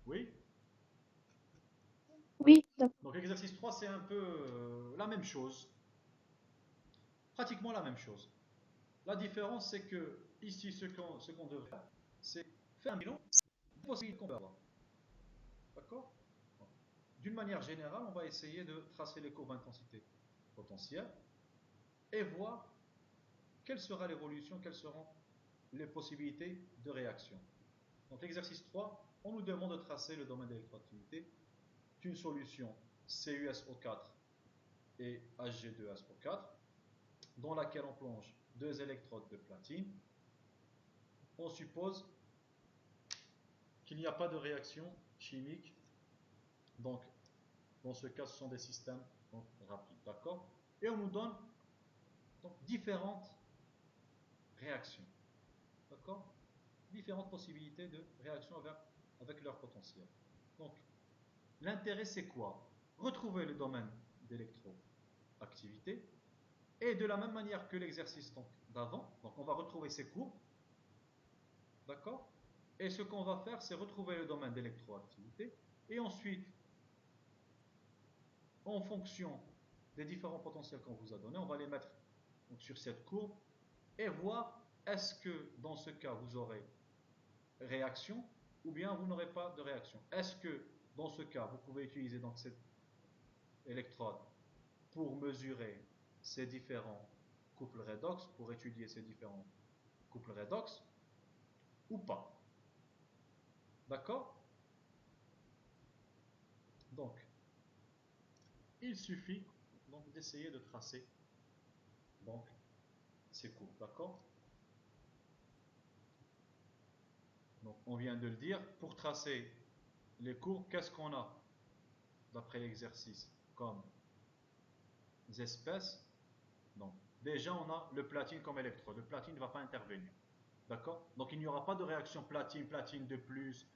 Oui? Oui, d'accord. Donc l'exercice 3, c'est un peu la même chose, pratiquement la même chose. La différence, c'est que ici, ce qu'on devrait faire, c'est faire un bilan des possibilités qu'on peut avoir. D'accord? D'une manière générale, on va essayer de tracer les courbes d'intensité potentielle et voir quelle sera l'évolution, quelles seront les possibilités de réaction. Donc l'exercice 3, on nous demande de tracer le domaine d'électroactivité d'une solution CuSO4 et Hg2SO4 dans laquelle on plonge deux électrodes de platine. On suppose qu'il n'y a pas de réaction chimique, donc dans ce cas ce sont des systèmes donc, rapides, d'accord? Et on nous donne donc différentes réactions, d'accord? Différentes possibilités de réaction avec leur potentiel. Donc l'intérêt c'est quoi? Retrouver le domaine d'électroactivité et de la même manière que l'exercice d'avant, donc on va retrouver ces courbes, d'accord? Et ce qu'on va faire, c'est retrouver le domaine d'électroactivité et ensuite, en fonction des différents potentiels qu'on vous a donnés, on va les mettre donc, sur cette courbe et voir est-ce que dans ce cas vous aurez réaction ou bien vous n'aurez pas de réaction. Est-ce que dans ce cas vous pouvez utiliser donc cette électrode pour mesurer ces différents couples redox, pour étudier ces différents couples redox ou pas. D'accord? Donc, il suffit donc d'essayer de tracer donc ces courbes. D'accord? Donc, on vient de le dire. Pour tracer les courbes, qu'est-ce qu'on a d'après l'exercice comme espèces? Donc, déjà, on a le platine comme électrode. Le platine ne va pas intervenir. D'accord? Donc, il n'y aura pas de réaction platine de plus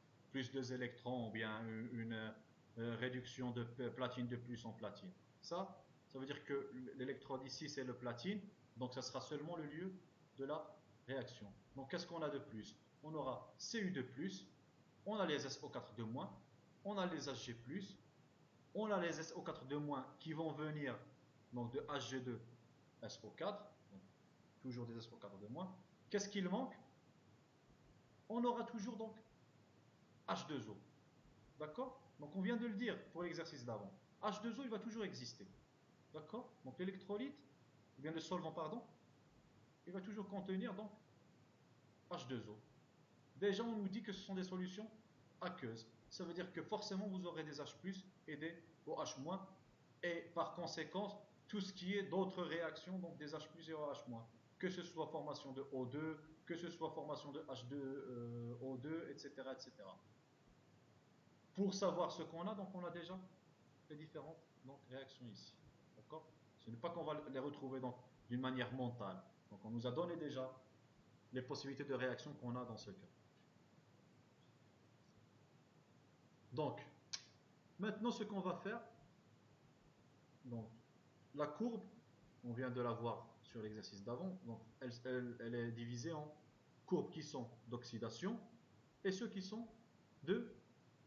deux électrons ou bien une réduction de platine de plus en platine. Ça veut dire que l'électrode ici, c'est le platine. Donc, ça sera seulement le lieu de la réaction. Donc, qu'est-ce qu'on a de plus? On aura Cu de plus, on a les SO4 de moins, on a les Hg plus, on a les SO4 de moins qui vont venir donc de Hg2SO4, donc toujours des SO4 de moins. Qu'est-ce qu'il manque? On aura toujours donc H2O. D'accord? Donc on vient de le dire pour l'exercice d'avant. H2O, il va toujours exister. D'accord? Donc l'électrolyte, ou bien le solvant, pardon, il va toujours contenir donc H2O. Déjà, on nous dit que ce sont des solutions aqueuses. Ça veut dire que forcément, vous aurez des H+, et des OH-, et par conséquent, tout ce qui est d'autres réactions, donc des H+, et OH-, que ce soit formation de O2, que ce soit formation de H2O2, etc., etc. Pour savoir ce qu'on a, donc on a déjà les différentes donc, réactions ici. D'accord? Ce n'est pas qu'on va les retrouver d'une manière mentale. Donc on nous a donné déjà les possibilités de réaction qu'on a dans ce cas. Donc, maintenant ce qu'on va faire, donc la courbe, on vient de la voir sur l'exercice d'avant, donc elle est divisée en courbes qui sont d'oxydation et ceux qui sont de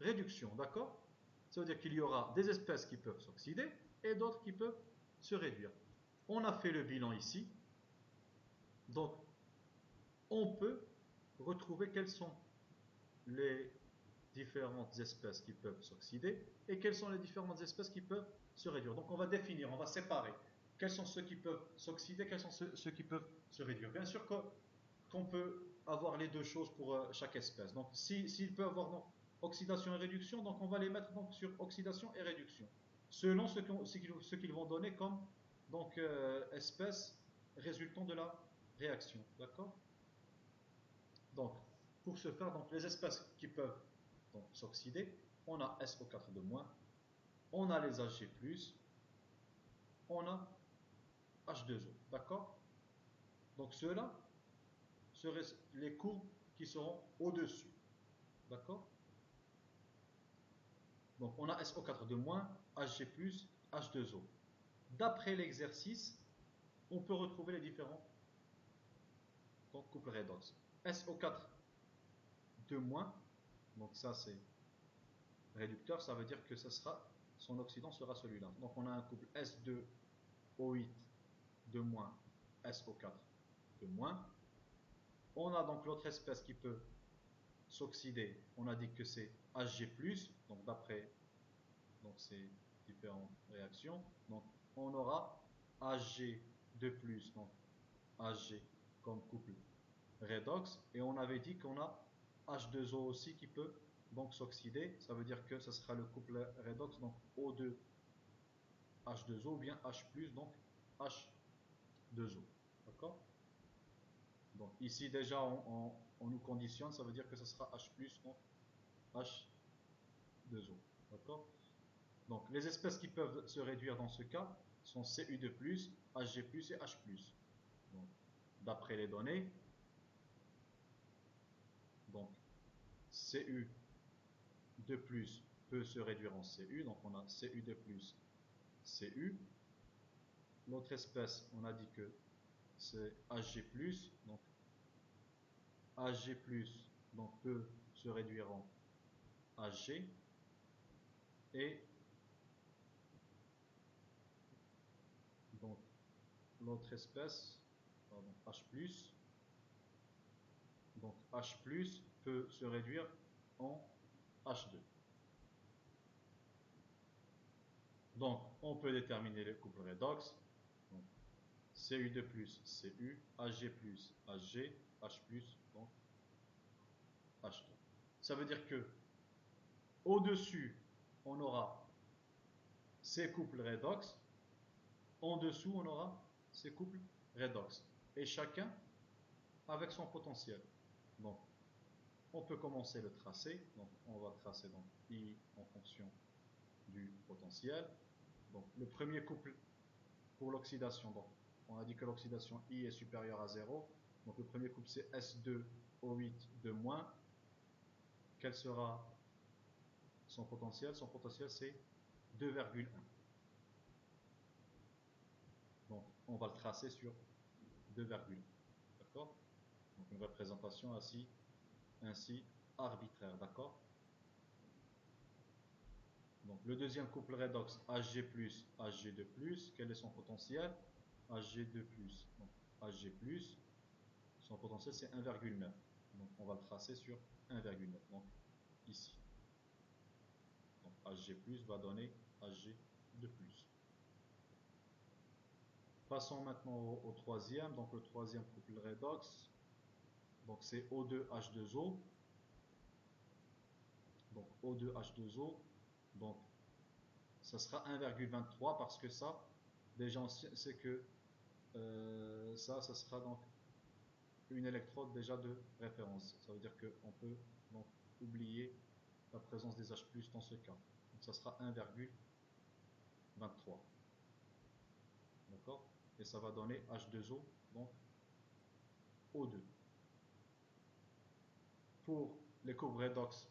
réduction. D'accord? Ça veut dire qu'il y aura des espèces qui peuvent s'oxyder et d'autres qui peuvent se réduire. On a fait le bilan ici. Donc, on peut retrouver quelles sont les différentes espèces qui peuvent s'oxyder et quelles sont les différentes espèces qui peuvent se réduire. Donc, on va définir, on va séparer quels sont ceux qui peuvent s'oxyder, quels sont ceux qui peuvent se réduire. Bien sûr qu'on peut avoir les deux choses pour chaque espèce. Donc, s'il peut avoir donc, oxydation et réduction, donc on va les mettre donc, sur oxydation et réduction, selon ce qu'ils vont donner comme donc, espèces résultant de la réaction. D'accord? Donc, pour ce faire, donc, les espèces qui peuvent s'oxyder, on a SO4 de moins, on a les Hg+, on a H2O. D'accord? Donc, ceux-là seraient les courbes qui seront au-dessus. D'accord? Donc, on a SO4 de moins, Hg+, H2O. D'après l'exercice, on peut retrouver les différents donc, couples redox. SO4 de moins, donc ça c'est réducteur, ça veut dire que son oxydant sera celui-là. Donc on a un couple S2O8 de moins, SO4 de moins. On a donc l'autre espèce qui peut s'oxyder. On a dit que c'est Hg+, donc d'après ces différentes réactions. Donc on aura Hg2+, donc Hg comme couple redox. Et on avait dit qu'on a H2O aussi qui peut donc s'oxyder. Ça veut dire que ce sera le couple redox, donc O2 H2O ou bien H+, donc H2O. D'accord? Donc ici déjà on nous conditionne, ça veut dire que ce sera H+, donc H2O. D'accord? Donc les espèces qui peuvent se réduire dans ce cas sont Cu2+, Hg+, et H+. Donc d'après les données, donc Cu2+ peut se réduire en Cu, donc on a Cu2+, Cu. L'autre espèce, on a dit que c'est Hg+, donc Hg+, donc peut se réduire en Hg, et donc l'autre espèce, pardon, H+, donc H+, peut se réduire en H2. Donc on peut déterminer le couple redox. Donc, Cu2+, Cu, Hg+, Hg, H+, donc H2. Ça veut dire que au-dessus, on aura ces couples redox. En dessous, on aura ces couples redox. Et chacun avec son potentiel. Donc, on peut commencer le tracé. Donc, on va tracer donc I en fonction du potentiel. Donc, le premier couple pour l'oxydation. Donc, on a dit que l'oxydation I est supérieure à 0. Donc, le premier couple, c'est S2O8 de moins. Quel sera son potentiel? Son potentiel, c'est 2,1. Donc, on va le tracer sur 2,1. D'accord? Donc, une représentation ainsi arbitraire. D'accord? Donc, le deuxième couple redox, Hg+, Hg2+, quel est son potentiel? Hg2+, donc Hg+, son potentiel c'est 1,9. Donc, on va le tracer sur 1,9. Donc, ici. Donc, Hg+, va donner Hg2+. Passons maintenant au troisième. Donc, le troisième couple redox, donc c'est O2H2O. Donc, O2H2O. Donc, ça sera 1,23 parce que ça, déjà on sait que ça sera donc une électrode déjà de référence. Ça veut dire qu'on peut donc oublier la présence des H+ dans ce cas. Donc ça sera 1,23. D'accord? Et ça va donner H2O, donc O2. Pour les courbes redox,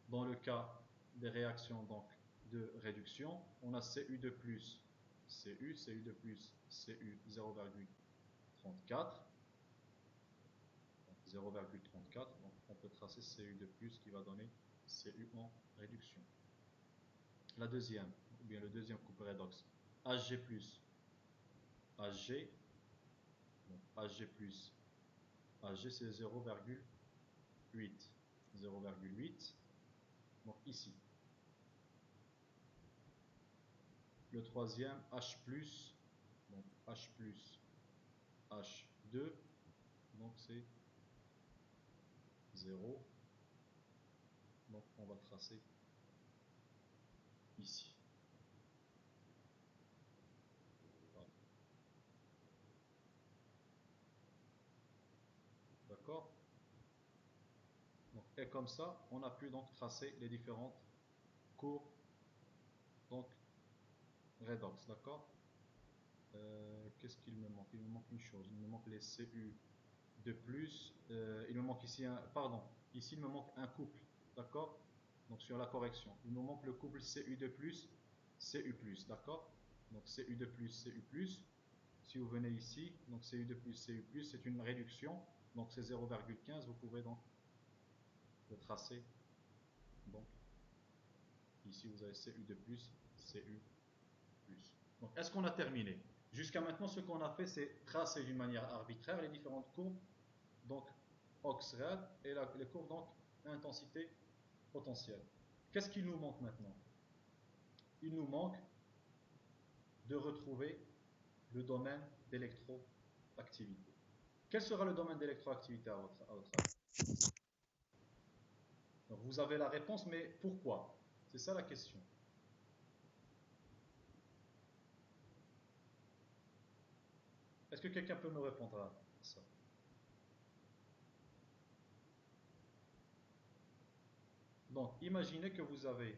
dans le cas des réactions donc de réduction, on a Cu2+, Cu, Cu2+, Cu 0,34. 0,34, donc on peut tracer Cu2+, qui va donner Cu en réduction. La deuxième, ou bien le deuxième couple redox, Hg+, Hg, donc Hg+, Hg c'est 0,8, 0,8, donc ici. Le troisième, H+, donc H+, H2, donc c'est 0, donc on va tracer ici. D'accord? Donc, et comme ça, on a pu donc tracer les différentes courbes donc redox, d'accord? Qu'est-ce qu'il me manque? Il me manque une chose, il me manque les Cu de plus, il me manque ici pardon, ici il me manque un couple, d'accord? Donc sur la correction, il me manque le couple Cu de plus, Cu+, d'accord? Donc Cu de plus, Cu+, si vous venez ici, donc Cu de plus, Cu+, c'est une réduction, donc c'est 0,15, vous pouvez donc le tracer donc Ici, vous avez Cu de plus, Cu plus. Donc, est-ce qu'on a terminé? Jusqu'à maintenant, ce qu'on a fait, c'est tracer d'une manière arbitraire les différentes courbes, donc Oxrad et les courbes donc intensité potentielle. Qu'est-ce qu'il nous manque maintenant? Il nous manque de retrouver le domaine d'électroactivité. Quel sera le domaine d'électroactivité à votre avis? Donc vous avez la réponse, mais pourquoi? C'est ça la question. Est-ce que quelqu'un peut me répondre à ça? Donc, imaginez que vous avez...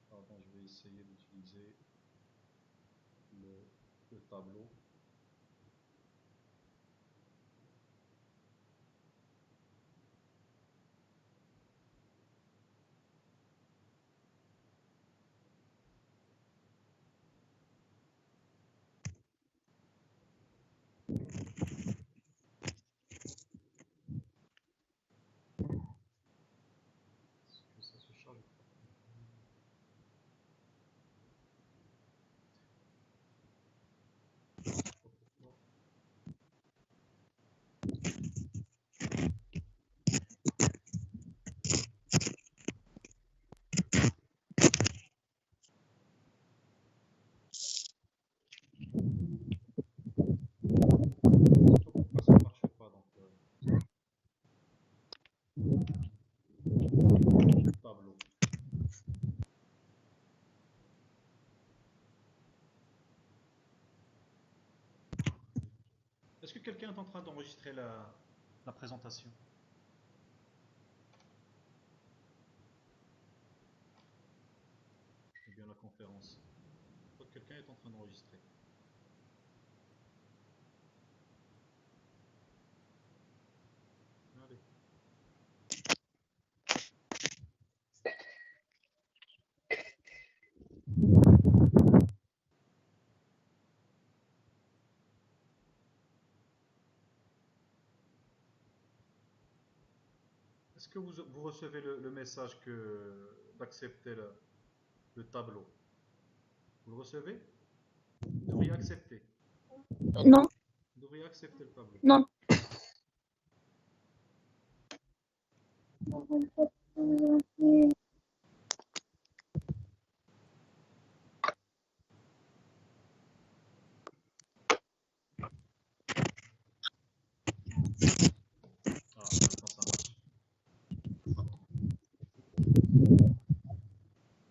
Pardon, je vais essayer d'utiliser le tableau. Est-ce que ça se charge? Pourquoi ça ne marche pas donc, le tableau? Est-ce que quelqu'un est en train d'enregistrer la présentation? Ou bien la conférence? Je crois que quelqu'un est en train d'enregistrer. Allez. Est-ce que vous recevez le message d'accepter le tableau? Vous le recevez? Vous devriez accepter. Non, Vous devriez accepter le tableau. non. Ah, maintenant ça marche.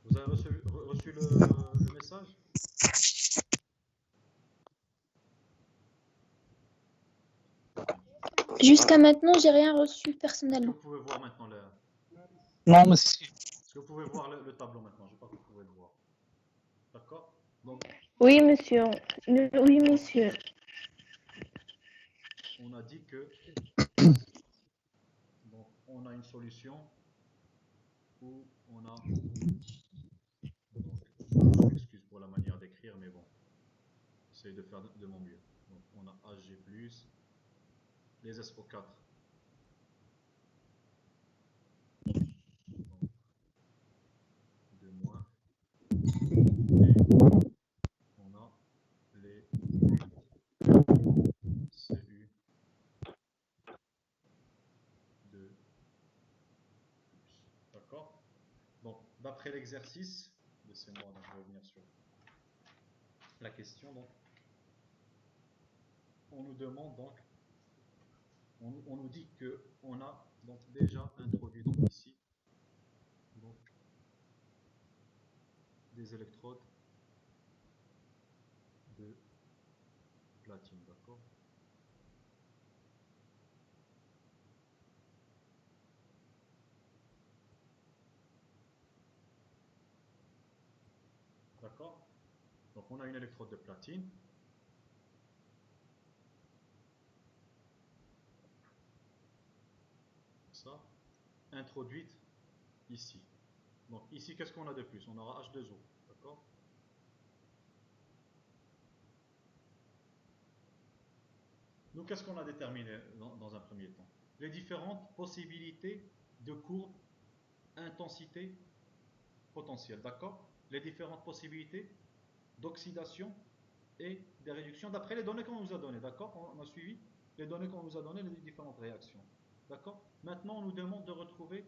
Vous avez reçu le message? Jusqu'à maintenant, j'ai rien reçu Est-ce que personnellement. vous pouvez voir maintenant Non, monsieur. est-ce que vous pouvez voir le tableau maintenant? Je ne sais pas que vous pouvez le voir. D'accord? Donc, Oui, monsieur. Oui, monsieur. on a dit que donc, on a une solution où on a donc, je m'excuse pour la manière d'écrire, mais bon, j'essaie de faire de mon mieux. Donc, on a Hg plus les SO4. Donc, 2 moins. Et on a les Cu de plus. D'accord? Donc, d'après l'exercice, laissez-moi revenir sur la question. Donc, on nous demande donc, on nous dit que on a donc déjà introduit donc ici donc des électrodes de platine, d'accord? D'accord? Donc on a une électrode de platine. Ça, introduite ici. Donc ici, qu'est-ce qu'on a de plus? On aura H2O, d'accord? Nous, qu'est-ce qu'on a déterminé dans un premier temps? Les différentes possibilités de courbes intensité potentielle, d'accord? Les différentes possibilités d'oxydation et des réductions d'après les données qu'on nous a données, d'accord? On a suivi les données qu'on nous a données, les différentes réactions, d'accord? Maintenant, on nous demande de retrouver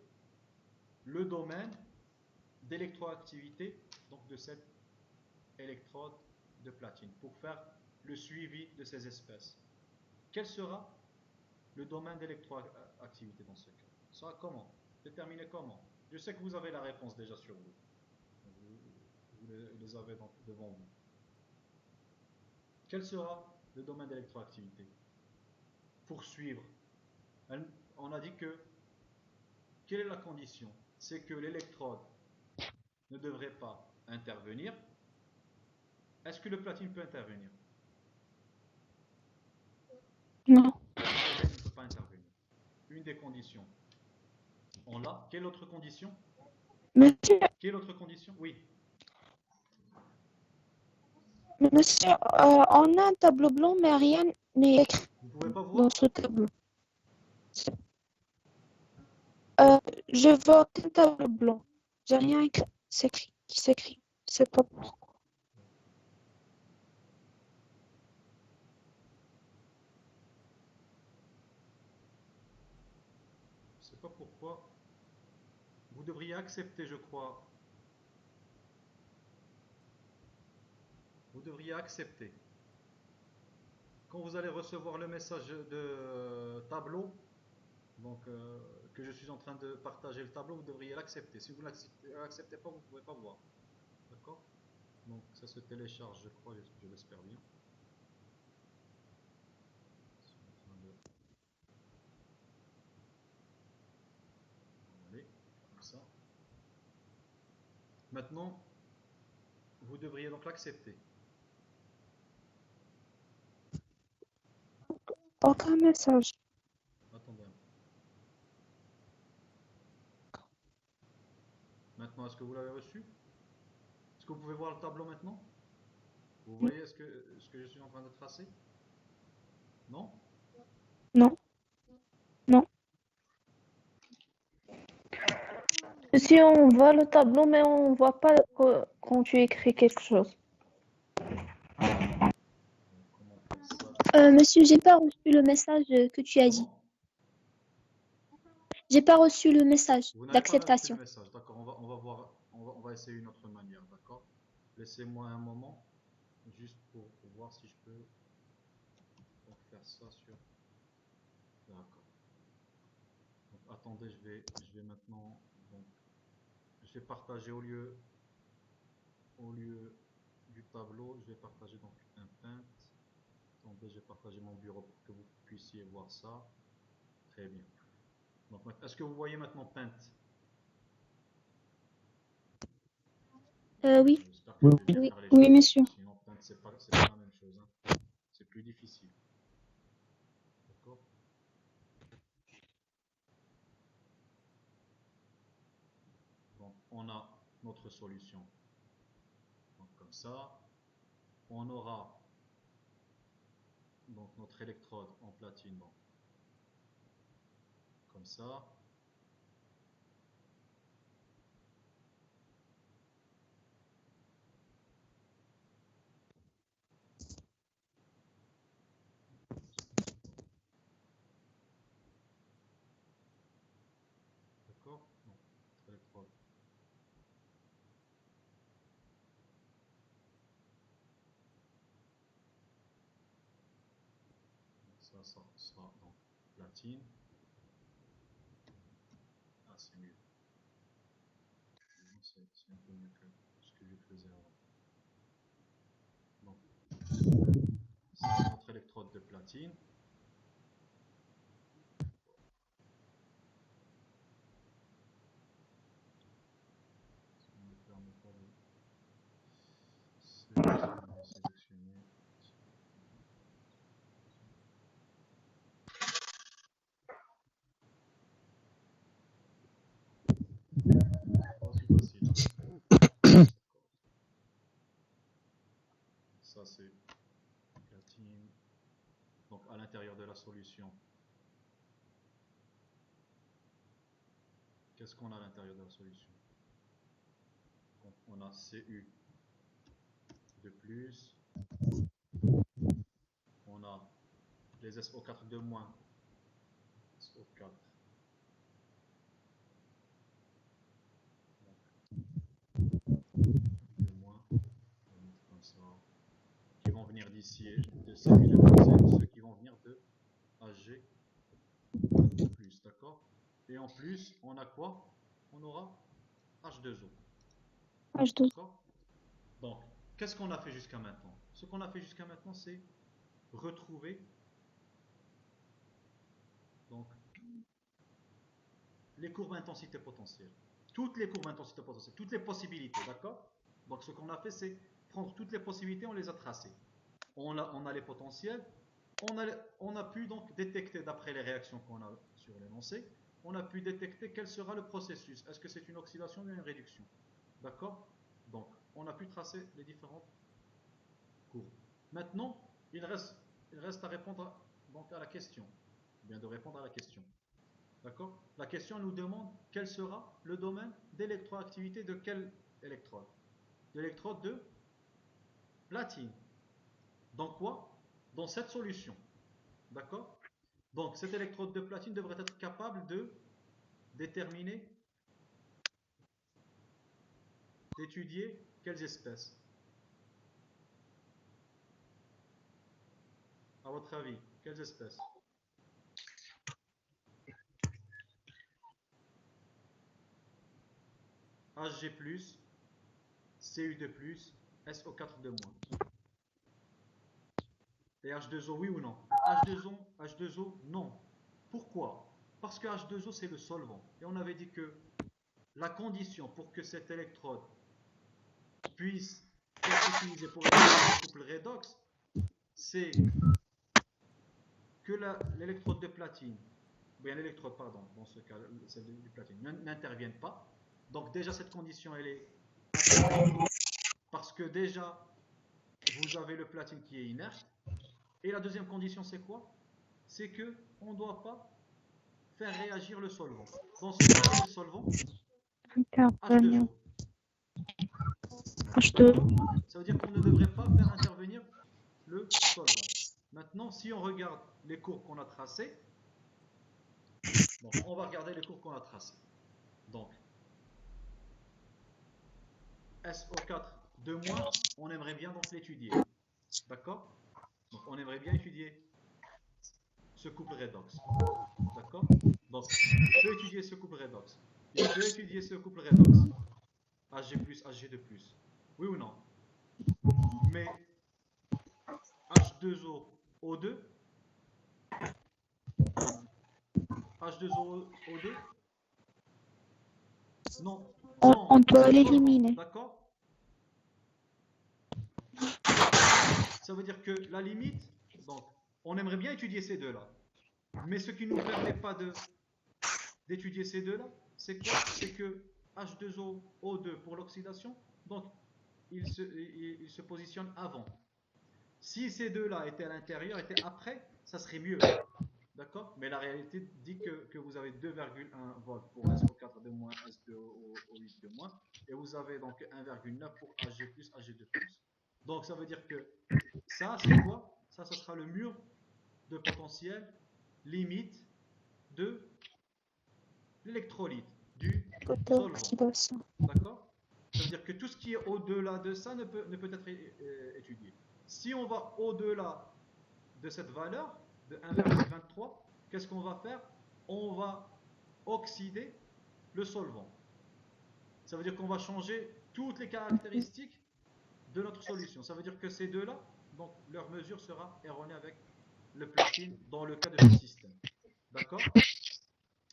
le domaine d'électroactivité donc de cette électrode de platine pour faire le suivi de ces espèces. Quel sera le domaine d'électroactivité dans ce cas? Ça sera comment? Déterminer comment? Je sais que vous avez la réponse déjà sur vous. Vous les avez devant vous. Quel sera le domaine d'électroactivité? Pour suivre, on a dit que, quelle est la condition? C'est que l'électrode ne devrait pas intervenir. Est-ce que le platine peut intervenir? Non. L'hydrogène ne peut pas intervenir. Une des conditions. On l'a. Quelle autre condition? Monsieur, Quelle autre condition? Oui. monsieur, on a un tableau blanc, mais rien n'est écrit Vous ne pouvez pas dans voir? ce tableau. Euh, je vois qu'un tableau blanc. J'ai rien écrit, qui s'écrit. C'est pas pourquoi. Je ne sais pas pourquoi. Vous devriez accepter, je crois. Vous devriez accepter. Quand vous allez recevoir le message de tableau, donc que je suis en train de partager le tableau, vous devriez l'accepter. Si vous ne l'acceptez pas, vous ne pouvez pas voir. D'accord? Donc ça se télécharge, je crois, je l'espère bien. Je suis en train de... Allez, comme ça. Maintenant, vous devriez donc l'accepter. Aucun message. Attendez un peu. Maintenant, est-ce que vous l'avez reçu? Est-ce que vous pouvez voir le tableau maintenant? Vous voyez ce que je suis en train de tracer? Non? Non, non. Si on voit le tableau, mais on voit pas quand tu écris quelque chose. Comment faire ça? Monsieur, j'ai pas reçu le message que tu as dit. Comment? J'ai pas reçu le message Vous n'avez pas reçu le d'acceptation. message, d'accord, on va voir, on va essayer une autre manière, d'accord? Laissez-moi un moment, juste pour voir si je peux donc faire ça sur... D'accord. Donc attendez, je vais maintenant, donc, je vais partager au lieu du tableau, je vais partager donc un Paint. Attendez, je vais partager mon bureau pour que vous puissiez voir ça. Très bien. Donc, est-ce que vous voyez maintenant Paint? Oui, J'espère que je vais bien oui, faire les oui, choses, parce monsieur. que sinon, Paint, c'est pas la même chose, hein. C'est plus difficile. D'accord? Donc, on a notre solution. Donc, comme ça, on aura donc notre électrode en platine. Donc, comme ça. D'accord? Donc, notre électrode. Donc, ça sera donc platine. Ah, c'est mieux. C'est un peu mieux que ce que je faisais avant. Donc, ça, c'est notre électrode de platine. Ça ne me permet pas de sélectionner, sélectionner. Pas aussi facile, hein. Ça, c'est platine. Donc, à l'intérieur de la solution, qu'est-ce qu'on a à l'intérieur de la solution? Donc, on a Cu de plus, on a les SO4 de moins, SO4 de moins, on va mettre comme ça, qui vont venir d'ici de Cu de plus, et ceux qui vont venir de Hg de plus, d'accord? Et en plus, on a quoi? On aura H2O, H2. d'accord? Donc, qu'est-ce qu'on a fait jusqu'à maintenant? Ce qu'on a fait jusqu'à maintenant, c'est retrouver donc les courbes intensité potentielle. Toutes les courbes intensité potentielle, toutes les possibilités, d'accord? Donc, ce qu'on a fait, c'est prendre toutes les possibilités, on les a tracées. On a les potentiels, on a pu donc détecter, d'après les réactions qu'on a sur l'énoncé, on a pu détecter quel sera le processus. Est-ce que c'est une oxydation ou une réduction? D'accord? Donc, on a pu tracer les différentes courbes. Maintenant, il reste à répondre donc à la question. Bien de répondre à la question. D'accord? La question nous demande quel sera le domaine d'électroactivité de quel électrode? De l'électrode de platine. Dans quoi? Dans cette solution. D'accord? Donc, cette électrode de platine devrait être capable de déterminer, d'étudier quelles espèces? À votre avis, quelles espèces? Hg+, Cu2+, SO4 de moins. Et H2O, oui ou non? H2O, non. Pourquoi? Parce que H2O, c'est le solvant. Et on avait dit que la condition pour que cette électrode puisse être utilisée pour étudier le couple redox, c'est que l'électrode de platine, ou bien l'électrode, pardon, dans ce cas, celle du platine, n'intervienne pas. Donc déjà, cette condition, elle est parce que déjà, vous avez le platine qui est inerte. Et la deuxième condition, c'est quoi? C'est qu'on ne doit pas faire réagir le solvant. Dans ce cas, quel est le solvant? Intervenir. H2O. H2. Ça veut dire qu'on ne devrait pas faire intervenir le solvant. Maintenant, si on regarde les courbes qu'on a tracées, donc on va regarder les courbes qu'on a tracées. Donc, SO4 de moins, on aimerait bien donc l'étudier. D'accord? Donc, on aimerait bien étudier ce couple redox. D'accord? Donc, il peut étudier ce couple redox. Il peut étudier ce couple redox. Hg+, Hg2+. Oui ou non? Mais H2O, H2O2, non, non, On doit c'est le solvant, l'éliminer. d'accord? Ça veut dire que la limite, donc, on aimerait bien étudier ces deux-là. Mais ce qui ne nous permet pas d'étudier ces deux-là, c'est quoi? C'est que H2O2 pour l'oxydation, donc, il se positionne avant. Si ces deux-là étaient à l'intérieur, étaient après, ça serait mieux. D'accord? Mais la réalité dit que vous avez 2,1 volts pour SO4 de moins, S2O8 de moins, et vous avez donc 1,9 pour Hg+, Hg2+. Donc ça veut dire que ça, c'est quoi? Ça sera le mur de potentiel limite de l'électrolyte, du solvant. D'accord? Ça veut dire que tout ce qui est au-delà de ça ne peut être étudié. Si on va au-delà de cette valeur de 1,23, qu'est-ce qu'on va faire? On va oxyder le solvant. Ça veut dire qu'on va changer toutes les caractéristiques de notre solution. Ça veut dire que ces deux-là, donc leur mesure sera erronée avec le platine dans le cas de ce système. D'accord?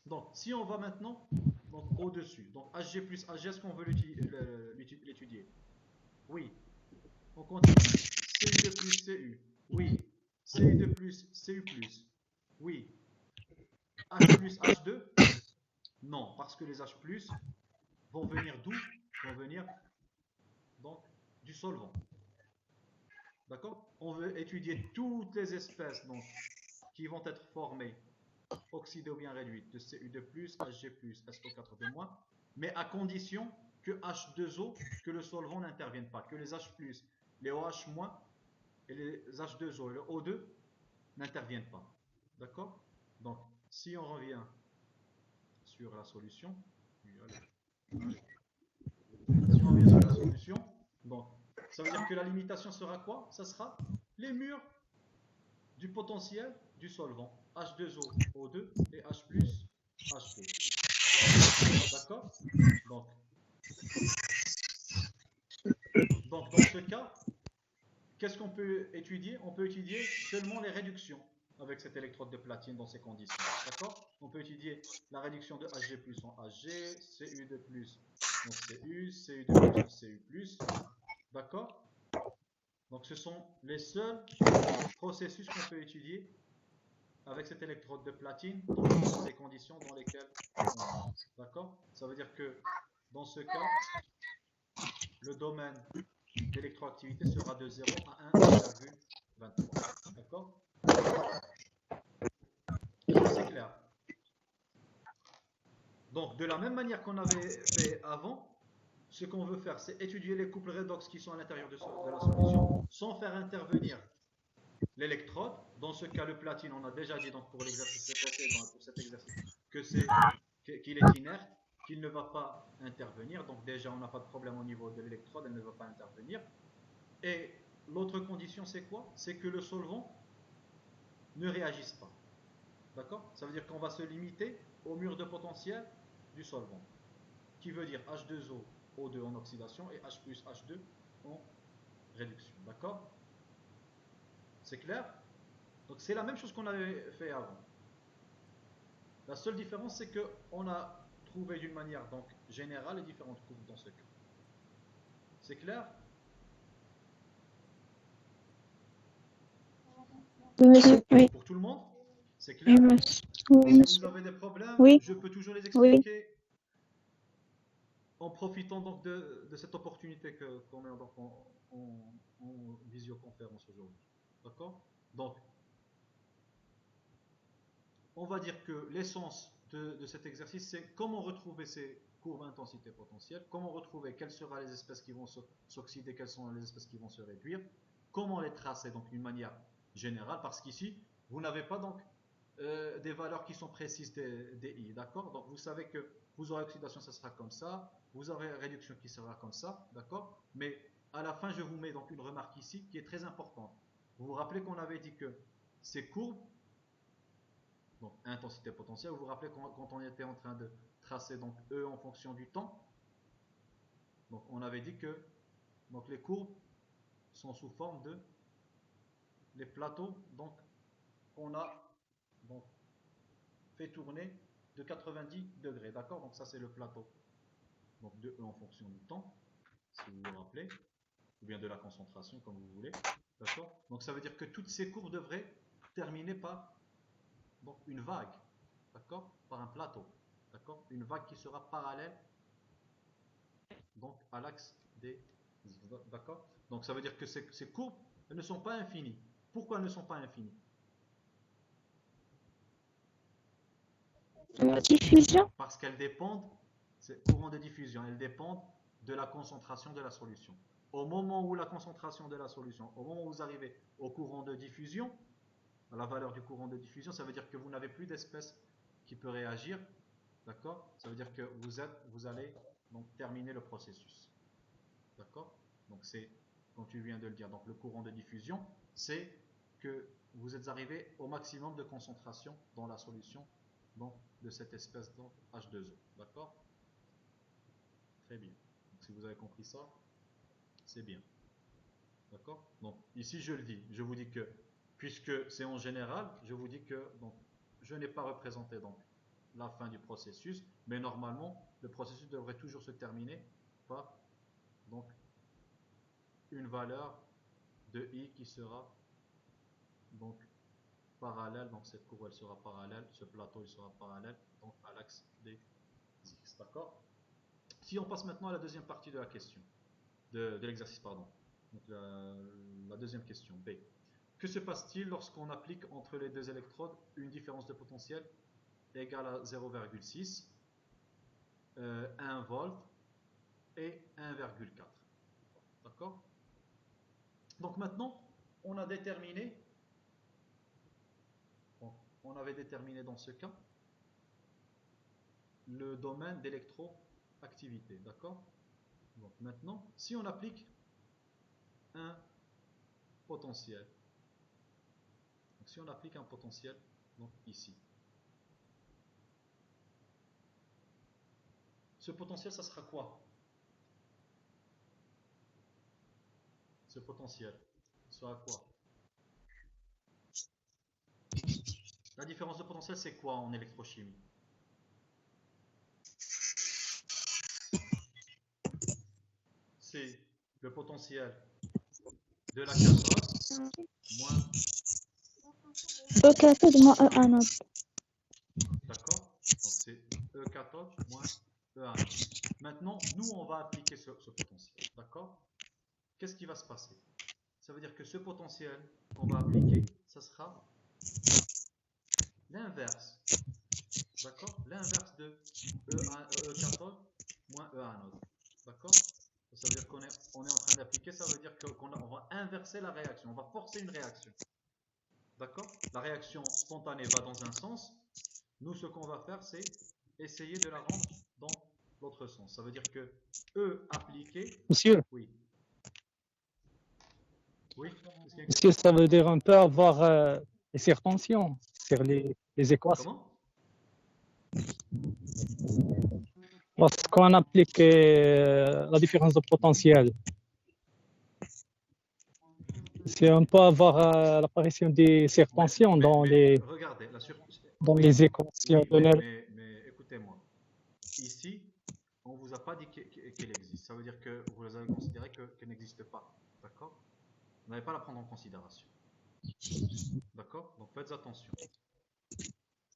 Donc, si on va maintenant donc, au-dessus, donc Hg plus Hg, est-ce qu'on veut l'étudier? Oui. On continue. Cu2 plus Cu. Oui. Cu2 plus Cu plus. Oui. H plus H2? Non, parce que les H plus vont venir d'où? Vont venir donc du solvant. D'accord? On veut étudier toutes les espèces donc, qui vont être formées oxydée ou bien réduite de Cu2+, Hg+, SO4 mais à condition que H2O, que le solvant n'intervienne pas, que les H+, les OH- et les H2O et le O2 n'interviennent pas. D'accord? Donc, si on revient sur la solution, si on revient sur la solution, donc, ça veut dire que la limitation sera quoi? Ça sera les murs du potentiel du solvant. H2O, O2 et H+, H2. D'accord? Donc, dans ce cas, qu'est-ce qu'on peut étudier? On peut étudier seulement les réductions avec cette électrode de platine dans ces conditions. D'accord? On peut étudier la réduction de Hg+ en Hg, Cu2+ en Cu, Cu2+ en Cu+. D'accord? Donc ce sont les seuls processus qu'on peut étudier avec cette électrode de platine dans les conditions dans lesquelles on est. D'accord? Ça veut dire que dans ce cas, le domaine d'électroactivité sera de 0 à 1,23. D'accord? C'est clair. Donc, de la même manière qu'on avait fait avant, ce qu'on veut faire, c'est étudier les couples redox qui sont à l'intérieur de la solution sans faire intervenir l'électrode. Dans ce cas, le platine, on a déjà dit donc pour l'exercice précédent, pour cet exercice, qu'il est inerte, qu'il ne va pas intervenir. Donc déjà, on n'a pas de problème au niveau de l'électrode, elle ne va pas intervenir. Et l'autre condition, c'est quoi? C'est que le solvant ne réagisse pas. D'accord? Ça veut dire qu'on va se limiter au mur de potentiel du solvant, qui veut dire H2O, O2 en oxydation et H+, H2 en réduction. D'accord? C'est clair? Donc c'est la même chose qu'on avait fait avant. La seule différence, c'est qu'on a trouvé d'une manière donc générale les différentes courbes dans ce cas. C'est clair? Oui, monsieur. Oui. Pour tout le monde? C'est Oui, clair? monsieur. Oui, Si vous monsieur. avez des problèmes, Oui. je peux toujours les Oui. expliquer en profitant donc de cette opportunité qu'on est donc en visioconférence aujourd'hui. D'accord? Donc, on va dire que l'essence de cet exercice, c'est comment retrouver ces courbes intensité potentielle, comment retrouver quelles seront les espèces qui vont s'oxyder, quelles sont les espèces qui vont se réduire, comment les tracer donc d'une manière générale, parce qu'ici, vous n'avez pas donc des valeurs qui sont précises des I, d'accord? Donc vous savez que vous aurez oxydation, ça sera comme ça, vous aurez réduction qui sera comme ça, d'accord? Mais à la fin, je vous mets donc une remarque ici qui est très importante. Vous vous rappelez qu'on avait dit que ces courbes, donc intensité potentielle, vous vous rappelez quand on était en train de tracer donc E en fonction du temps, donc on avait dit que donc les courbes sont sous forme de les plateaux, donc on a donc fait tourner de 90 degrés, d'accord? Donc ça c'est le plateau donc de E en fonction du temps, si vous vous rappelez, ou bien de la concentration comme vous voulez, d'accord? Donc ça veut dire que toutes ces courbes devraient terminer par donc une vague, d'accord? Par un plateau, d'accord? Une vague qui sera parallèle donc à l'axe des x, d'accord? Donc ça veut dire que ces courbes elles ne sont pas infinies. Pourquoi elles ne sont pas infinies? La diffusion? Parce qu'elles dépendent, ces courants de diffusion, elles dépendent de la concentration de la solution. Au moment où la concentration de la solution, au moment où vous arrivez au courant de diffusion, à la valeur du courant de diffusion, ça veut dire que vous n'avez plus d'espèce qui peut réagir, d'accord? Ça veut dire que vous allez donc terminer le processus, d'accord? Donc c'est, comme tu viens de le dire, donc le courant de diffusion, c'est que vous êtes arrivé au maximum de concentration dans la solution donc, de cette espèce donc H2O, d'accord? Très bien. Donc, si vous avez compris ça, c'est bien. D'accord? Donc ici je le dis, je vous dis que puisque c'est en général, je vous dis que donc je n'ai pas représenté donc la fin du processus, mais normalement le processus devrait toujours se terminer par donc une valeur de I qui sera donc parallèle, donc cette courbe elle sera parallèle, ce plateau il sera parallèle donc à l'axe des X, d'accord? Si on passe maintenant à la deuxième partie de la question, de l'exercice, pardon. Donc la deuxième question, B. Que se passe-t-il lorsqu'on applique entre les deux électrodes une différence de potentiel égale à 0,6, 1 volt et 1,4. D'accord? Donc maintenant, on a déterminé, on avait déterminé dans ce cas le domaine d'électroactivité. D'accord? Donc maintenant, si on applique un potentiel, donc si on applique un potentiel, donc ici, ce potentiel, ça sera quoi? Ce potentiel sera quoi? La différence de potentiel, c'est quoi en électrochimie? C'est le potentiel de la cathode moins, E cathode moins E anode. d'accord? Donc c'est E cathode moins E anode. Maintenant, nous, on va appliquer ce potentiel, d'accord? Qu'est-ce qui va se passer? Ça veut dire que ce potentiel qu'on va appliquer, ça sera l'inverse, d'accord? L'inverse de E cathode moins E anode, d'accord? Ça veut dire qu'on est en train d'appliquer, ça veut dire qu'on va inverser la réaction, on va forcer une réaction, d'accord? La réaction spontanée va dans un sens, nous ce qu'on va faire c'est essayer de la rendre dans l'autre sens. Ça veut dire que E appliqué, Monsieur, oui. Oui, monsieur, ça veut dire on peut avoir les circontensions sur les équations. comment? Lorsqu'on applique la différence de potentiel, si on peut avoir l'apparition des circontentions dans regardez, dans oui, les équations oui, données. mais écoutez-moi. Ici, on ne vous a pas dit qu'elle existe. Ça veut dire que vous avez considéré qu'elle n'existe pas. D'accord? Vous n'avez pas à la prendre en considération. D'accord? Donc faites attention.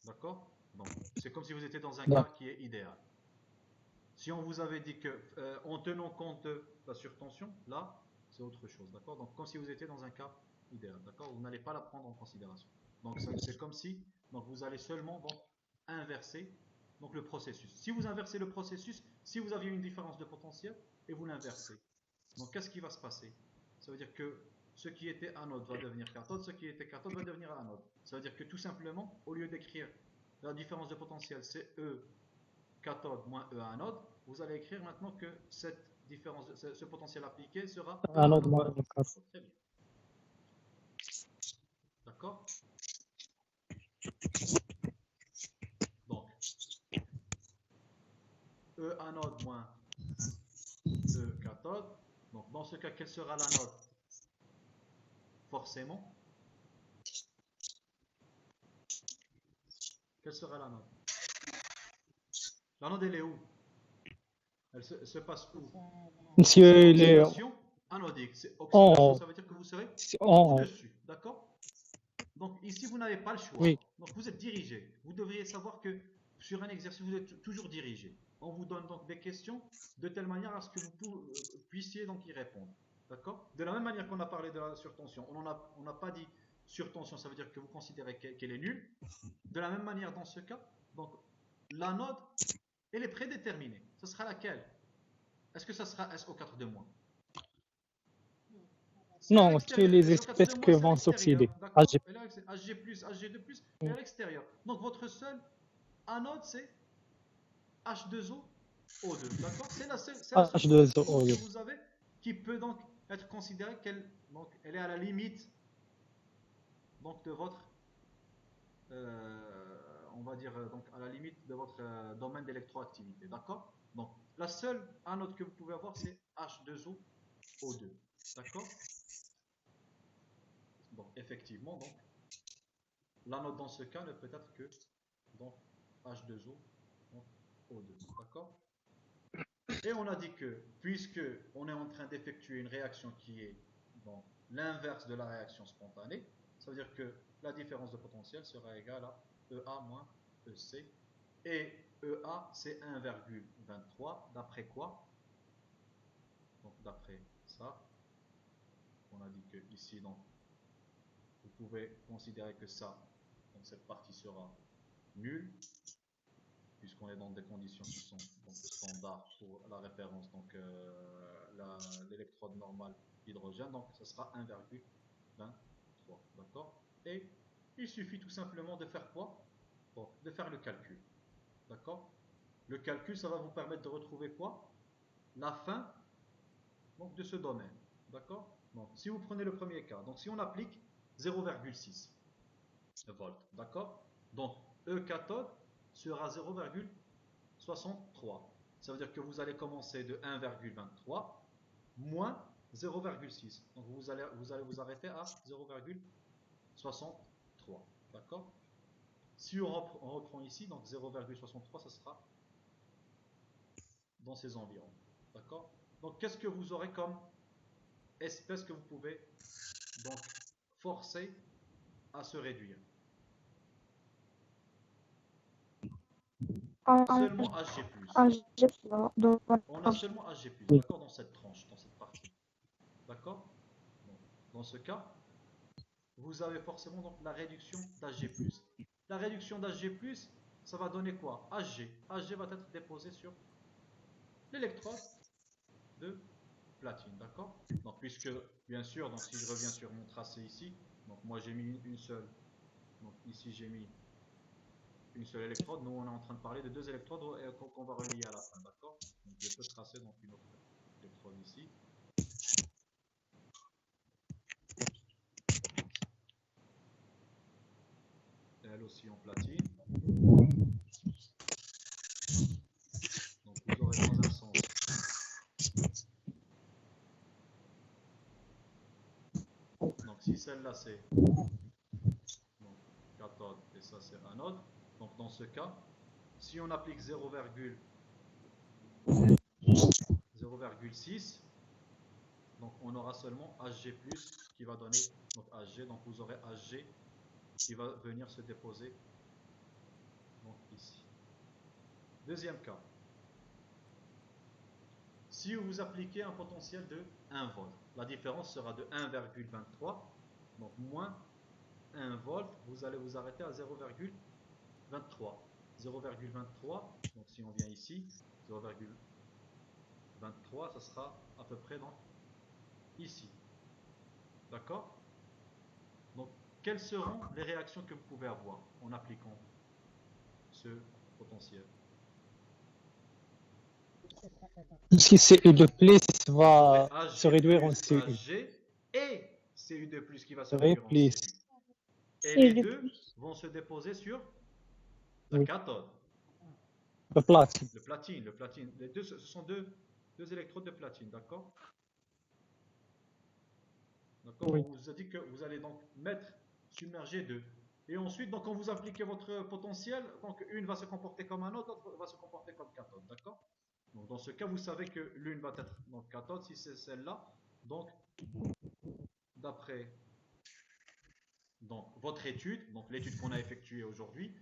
D'accord? Donc, c'est comme si vous étiez dans un cas qui est idéal. Si on vous avait dit que, en tenant compte de la surtension, là, c'est autre chose. D'accord? Donc, comme si vous étiez dans un cas idéal. D'accord? Vous n'allez pas la prendre en considération. Donc, c'est comme si, donc vous allez seulement donc, inverser donc, le processus. Si vous inversez le processus, si vous aviez une différence de potentiel et vous l'inversez, donc qu'est-ce qui va se passer? Ça veut dire que ce qui était anode va devenir cathode, ce qui était cathode va devenir anode. Ça veut dire que tout simplement, au lieu d'écrire la différence de potentiel, c'est E cathode moins E anode, vous allez écrire maintenant que cette différence, ce potentiel appliqué sera E Anode anode. moins E. Très bien. D'accord? Donc, E anode moins E cathode. Donc, dans ce cas, quelle sera l'anode? Forcément. Quelle sera l'anode? L'anode, elle est où? Elle se passe où? Monsieur, C'est il est oxydation anodique. C'est oxydation, en, ça veut dire que vous serez en, au-dessus. D'accord? Donc ici, vous n'avez pas le choix. oui, Donc vous êtes dirigé. Vous devriez savoir que sur un exercice, vous êtes toujours dirigé. On vous donne donc des questions de telle manière à ce que vous puissiez donc y répondre. D'accord? De la même manière qu'on a parlé de la surtension, on n'a pas dit surtension, ça veut dire que vous considérez qu'elle est nulle. De la même manière dans ce cas, donc la note, elle est prédéterminée. Ce sera laquelle? Est-ce que ça sera SO4 de moins? C'est à non, que l'extérieur. les SO4 espèces de que moins, c'est à vont l'extérieur. s'oxyder. D'accord? Hg+, Hg2+, est à l'extérieur. Donc votre seul anode, c'est H2O O2. D'accord? C'est la seule H2O. que vous avez qui peut donc être considérée qu'elle elle est à la limite donc, de votre, on va dire, donc, à la limite de votre domaine d'électroactivité. D'accord? Donc, la seule anode que vous pouvez avoir, c'est H2O O2. D'accord? Donc, effectivement, donc, l'anode dans ce cas ne peut être que donc, H2O donc, O2. D'accord? Et on a dit que, puisque on est en train d'effectuer une réaction qui est l'inverse de la réaction spontanée, ça veut dire que la différence de potentiel sera égale à EA moins EC. Et EA, c'est 1,23. D'après quoi? Donc, d'après ça, on a dit que ici, donc, vous pouvez considérer que ça, donc cette partie sera nulle. puisqu'on est dans des conditions qui sont donc, standards pour la référence, donc l'électrode normale hydrogène, donc ce sera 1,23, d'accord? Et il suffit tout simplement de faire quoi? Donc, de faire le calcul, d'accord? Le calcul, ça va vous permettre de retrouver quoi? La fin donc, de ce domaine, d'accord? Donc, si vous prenez le premier cas, donc si on applique 0,6 volts, d'accord? Donc, E cathode sera 0,63. Ça veut dire que vous allez commencer de 1,23 moins 0,6. Donc, vous allez vous arrêter à 0,63, d'accord? Si on reprend ici, donc 0,63, ça sera dans ces environs, d'accord? Donc, qu'est-ce que vous aurez comme espèce que vous pouvez donc forcer à se réduire? Seulement Hg+. On a seulement Hg+, d'accord, dans cette tranche, dans cette partie. D'accord? Dans ce cas, vous avez forcément donc la réduction d'Hg+. La réduction d'Hg+, ça va donner quoi? Hg. Hg va être déposé sur l'électrode de platine, d'accord? Donc, puisque, bien sûr, donc, si je reviens sur mon tracé ici, donc moi j'ai mis une seule, donc ici j'ai mis une seule électrode, nous on est en train de parler de deux électrodes qu'on va relier à la fin, d'accord? Donc je peux tracer donc une autre électrode ici. Elle aussi en platine. Donc vous aurez dans un sens donc si celle-là c'est cathode et ça c'est anode, donc dans ce cas, si on applique 0,6, donc on aura seulement Hg+, qui va donner donc Hg, donc vous aurez Hg qui va venir se déposer donc ici. Deuxième cas, si vous appliquez un potentiel de 1 volt, la différence sera de 1,23, donc moins 1 volt, vous allez vous arrêter à 0,23. 0,23, donc si on vient ici, 0,23, ça sera à peu près donc ici. D'accord? Donc, quelles seront les réactions que vous pouvez avoir en appliquant ce potentiel? Tout ce qui est CU de plus va Hg se réduire en plus CU. Hg et Cu de plus qui va se Et réduire en plus. Cu. Et les deux vont se déposer sur la Oui. cathode. Le platine. Le platine. Les deux, ce sont deux électrodes de platine, d'accord? D'accord? Oui. On vous a dit que vous allez donc submerger deux. Et ensuite, donc, quand vous appliquez votre potentiel, donc une va se comporter comme un autre, l'autre va se comporter comme cathode, d'accord? Donc, dans ce cas, vous savez que l'une va être donc cathode si c'est celle-là. Donc, d'après votre étude, donc l'étude qu'on a effectuée aujourd'hui,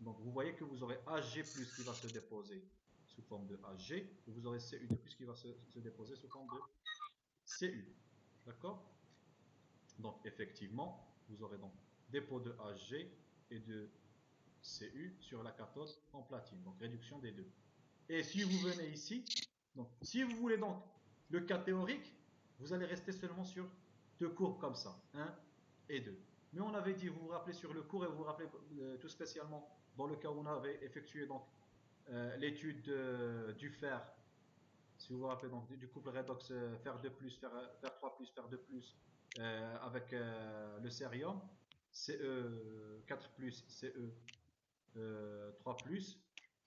donc vous voyez que vous aurez Hg+ qui va se déposer sous forme de Hg, et vous aurez Cu de plus qui va se déposer sous forme de Cu. D'accord? Donc effectivement, vous aurez donc dépôt de Hg et de Cu sur la cathode en platine, donc réduction des deux. Et si vous venez ici, donc si vous voulez donc le cas théorique, vous allez rester seulement sur deux courbes comme ça, 1 et 2. Mais on avait dit, vous vous rappelez sur le cours et vous vous rappelez tout spécialement dans le cas où on avait effectué donc l'étude du fer, si vous vous rappelez donc du couple redox fer 2+, fer 3+, fer 2+, avec le cérium, Ce4+, Ce3+,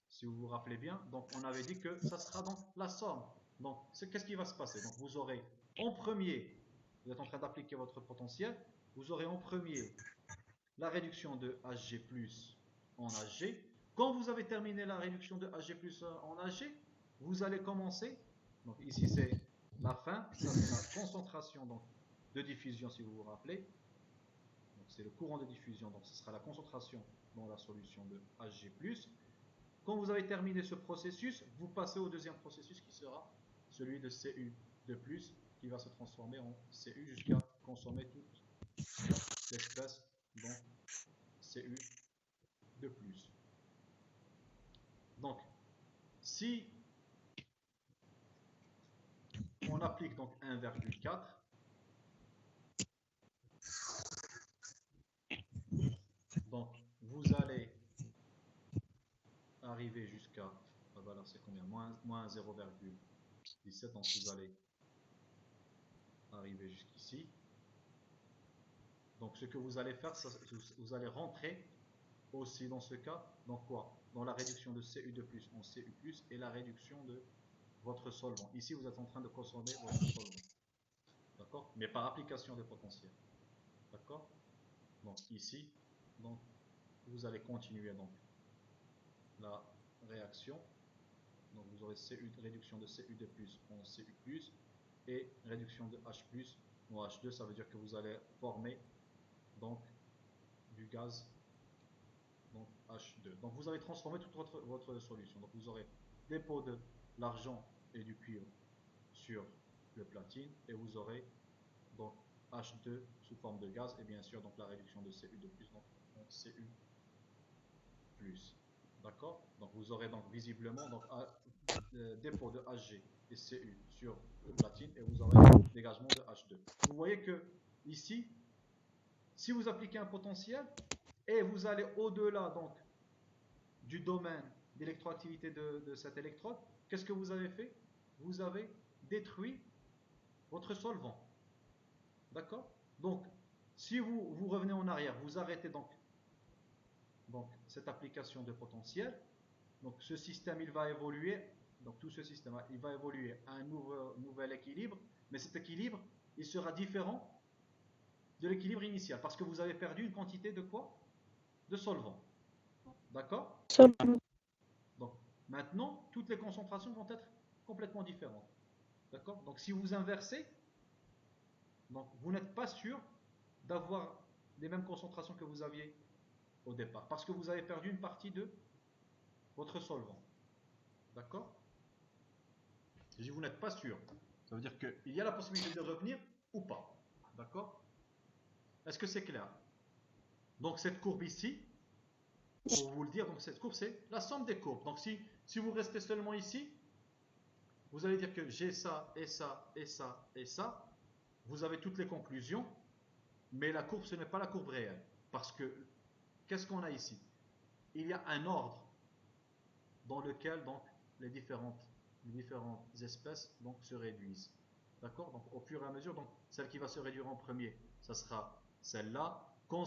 si vous vous rappelez bien, donc on avait dit que ça sera donc la somme. Donc qu'est-ce qui va se passer? Donc vous aurez en premier, vous êtes en train d'appliquer votre potentiel, vous aurez en premier la réduction de Hg+ en Hg. Quand vous avez terminé la réduction de Hg+ en Hg, vous allez commencer, donc ici c'est la fin, ça c'est la concentration donc, de diffusion si vous vous rappelez. Donc c'est le courant de diffusion, donc ce sera la concentration dans la solution de Hg+. Quand vous avez terminé ce processus, vous passez au deuxième processus qui sera celui de Cu de plus, qui va se transformer en Cu jusqu'à consommer toute l'espèce dont Cu de plus. Donc, si on applique donc 1,4, donc vous allez arriver jusqu'à, la valeur c'est combien? Moins 0,17, donc vous allez arriver jusqu'ici. Donc ce que vous allez faire, vous allez rentrer aussi dans ce cas, dans quoi? Dans la réduction de Cu2+ en Cu+, et la réduction de votre solvant. Ici, vous êtes en train de consommer votre solvant. D'accord? Mais par application de potentiel. D'accord? Donc ici, donc, vous allez continuer donc la réaction. Donc vous aurez réduction de Cu2+ en Cu+, et réduction de H+ en H2. Ça veut dire que vous allez former donc du gaz, donc H2. Donc vous allez transformer toute votre solution. Donc vous aurez dépôt de l'argent et du cuivre sur le platine, et vous aurez donc H2 sous forme de gaz, et bien sûr donc la réduction de Cu2+ donc en Cu+. D'accord? Donc vous aurez donc visiblement donc dépôt de Hg et Cu sur le platine, et vous aurez dégagement de H2. Vous voyez que ici, si vous appliquez un potentiel et vous allez au-delà donc du domaine d'électroactivité de cette électrode, qu'est-ce que vous avez fait? Vous avez détruit votre solvant. D'accord? Donc, si vous revenez en arrière, vous arrêtez donc cette application de potentiel. Donc, ce système, il va évoluer. Donc, tout ce système, il va évoluer à un nouvel équilibre. Mais cet équilibre, il sera différent de l'équilibre initial, parce que vous avez perdu une quantité de quoi? De solvant. D'accord? Solvant. Donc, maintenant, toutes les concentrations vont être complètement différentes. D'accord? Donc, si vous inversez, donc vous n'êtes pas sûr d'avoir les mêmes concentrations que vous aviez au départ, parce que vous avez perdu une partie de votre solvant. D'accord? Si vous n'êtes pas sûr, ça veut dire qu'il y a la possibilité de revenir ou pas. D'accord? Est-ce que c'est clair? Donc cette courbe ici, pour vous le dire, donc cette courbe c'est la somme des courbes. Donc si vous restez seulement ici, vous allez dire que j'ai ça, et ça, et ça, et ça. Vous avez toutes les conclusions, mais la courbe, ce n'est pas la courbe réelle. Parce que, qu'est-ce qu'on a ici? Il y a un ordre dans lequel donc, les différentes espèces donc, se réduisent. D'accord? Donc au fur et à mesure, donc, celle qui va se réduire en premier, ça sera celle-là. Quand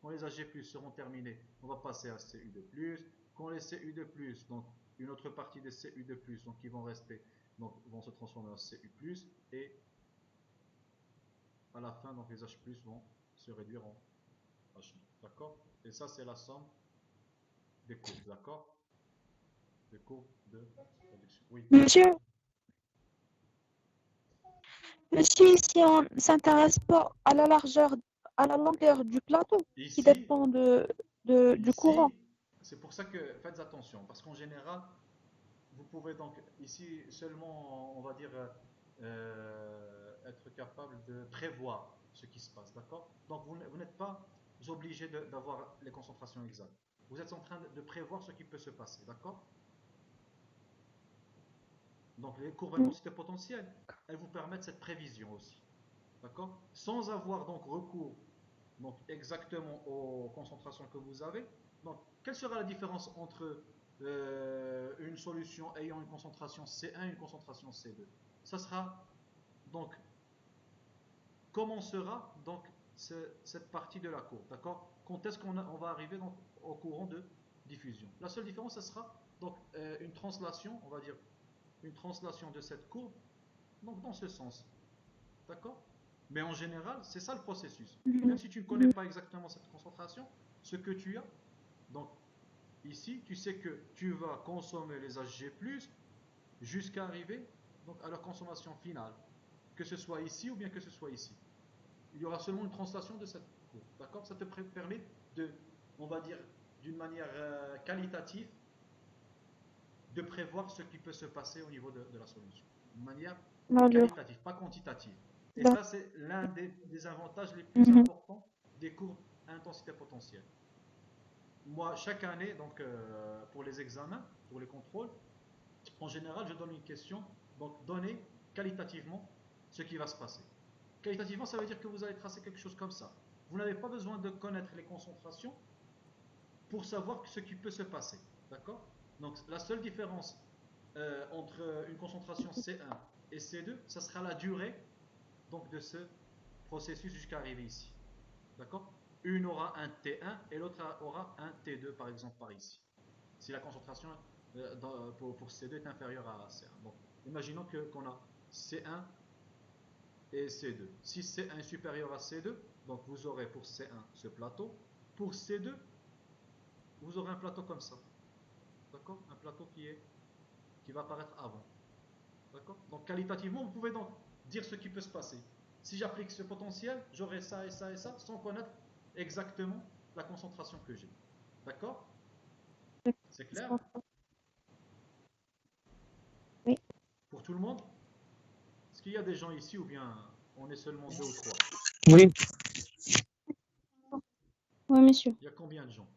les Ag+ seront terminées, on va passer à Cu2+. Quand les Cu2+, donc une autre partie des Cu2+, donc qui vont rester, donc vont se transformer en Cu+, et à la fin, donc les H+ vont se réduire en H2. D'accord? Et ça, c'est la somme des courbes. D'accord? Des courbes de réduction. Oui. Monsieur, si on ne s'intéresse pas à la longueur du plateau, qui dépend du courant. C'est pour ça que faites attention, parce qu'en général, vous pouvez donc ici seulement, on va dire, être capable de prévoir ce qui se passe, d'accord? Donc vous n'êtes pas obligé d'avoir les concentrations exactes. Vous êtes en train de prévoir ce qui peut se passer, d'accord? Donc les courbes d'intensité potentielle, elles vous permettent cette prévision aussi, d'accord? Sans avoir donc recours donc exactement aux concentrations que vous avez. Donc quelle sera la différence entre une solution ayant une concentration C1 et une concentration C2? Ça sera donc comment sera donc cette partie de la courbe, d'accord? Quand est-ce qu'on va arriver donc au courant de diffusion? La seule différence, ce sera donc une translation, on va dire une translation de cette courbe donc dans ce sens, d'accord? Mais en général, c'est ça le processus. Même si tu ne connais pas exactement cette concentration, ce que tu as, donc ici, tu sais que tu vas consommer les Hg+, jusqu'à arriver donc, à leur consommation finale, que ce soit ici ou bien que ce soit ici. Il y aura seulement une translation de cette courbe, d'accord? Ça te permet de, on va dire, d'une manière qualitative, de prévoir ce qui peut se passer au niveau de la solution. D'une manière qualitative, pas quantitative. Et ça, c'est l'un des avantages les plus importants des courbes à intensité potentielle. Moi, chaque année, donc, pour les examens, pour les contrôles, en général, je donne une question, donc donnez qualitativement ce qui va se passer. Qualitativement, ça veut dire que vous allez tracer quelque chose comme ça. Vous n'avez pas besoin de connaître les concentrations pour savoir ce qui peut se passer. D'accord? Donc la seule différence entre une concentration C1 et C2, ça sera la durée donc, de ce processus jusqu'à arriver ici. D'accord? Une aura un T1 et l'autre aura un T2 par exemple par ici. Si la concentration pour C2 est inférieure à C1. Donc, imaginons qu'on a C1 et C2. Si C1 est supérieur à C2, donc vous aurez pour C1 ce plateau. Pour C2, vous aurez un plateau comme ça. D'accord? Un plateau qui va apparaître avant. D'accord? Donc qualitativement, vous pouvez donc dire ce qui peut se passer. Si j'applique ce potentiel, j'aurai ça et ça et ça, sans connaître exactement la concentration que j'ai. D'accord? C'est clair? Oui. Pour tout le monde? Est-ce qu'il y a des gens ici ou bien on est seulement 2 ou 3? Oui, Oui, monsieur. Il y a combien de gens?